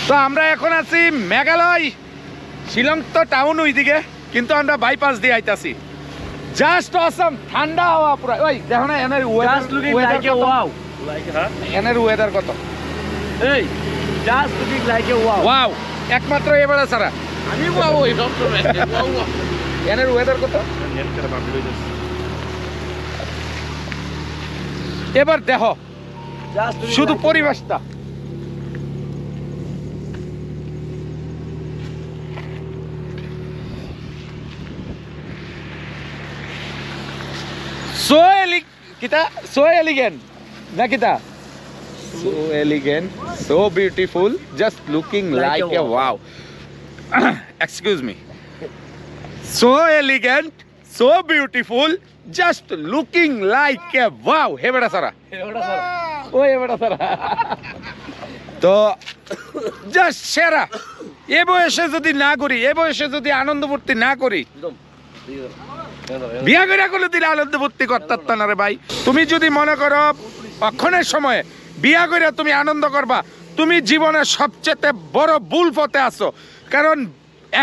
তো আমরা এখন আছি মেঘালয় শিলং তো টাউন ওইদিকে, কিন্তু আমরা বাইপাস দিয়ে আইতাছি। জাস্ট অসম, ঠান্ডা হাওয়া পুরা। ওই দেখো না এনের ওয়েদার, ওয়াও এনের ওয়েদার কত। এই just looking like a wow wow, একমাত্র এবারে ছাড়া আমি ওয়াও এই সব সময় ওয়াও ওয়াও এনের ওয়েদার কত। এবার দেখো শুধু পরিবেশটা। So elegant, Nakita. So elegant, so beautiful, just looking like a wow. Excuse me. So elegant, so beautiful, just looking like a wow. Hey beta sara. Oh hey beta sara. তো just সেরা। এ বয়সে যদি না করি, এ বয়সে যদি আনন্দ ফুর্তি না করি, বিয়া করে করলে দিলে আনন্দ ফুর্তি করতে না রে ভাই। তুমি যদি মনে করো অক্ষণের সময়ে বিয়া করে তুমি আনন্দ করবা, তুমি জীবনের সবচেয়ে বড় ভুল পথে আছো। কারণ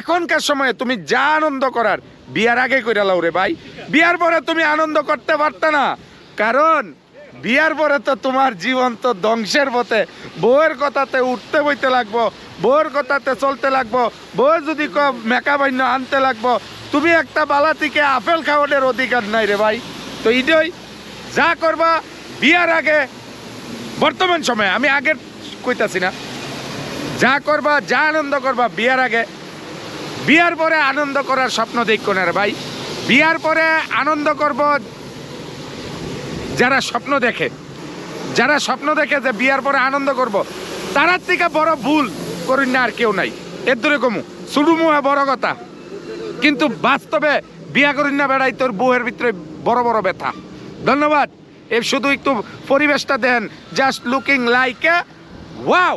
এখনকার সময়ে তুমি যা আনন্দ করার বিয়ার আগে করে লাও রে ভাই। বিয়ার পরে তুমি আনন্দ করতে পারত না, কারণ বিয়ার পরে তো তোমার জীবন তো ধ্বংসের পথে। বউয়ের কথাতে উঠতে বইতে লাগবো, বউয়ের কথাতে চলতে লাগবো, বউ যদি মেকা বান্য আনতে লাগবো। তুমি একটা বালা থেকে আপেল খাওয়ানোর অধিকার নাই রে ভাই। তো এইটাই যা করবা বিয়ার আগে, বর্তমান সময়ে, আমি আগের কইতাছি না, যা করবা যা আনন্দ করবা বিয়ার আগে। বিয়ার পরে আনন্দ করার স্বপ্ন দেখো না রে ভাই। বিয়ার পরে আনন্দ করব যারা স্বপ্ন দেখে, যারা স্বপ্ন দেখে যে বিয়ার পরে আনন্দ করব, তারার থেকে বড় ভুল করি না আর কেউ নাই। এর দূরে কমু শুরু মুহে বড় কথা, কিন্তু বাস্তবে বিয়া করি না বেড়াই তোর বউয়ের ভিতরে বড় বড় ব্যথা। ধন্যবাদ। এর শুধু একটু পরিবেশটা দেন, just looking like a wow.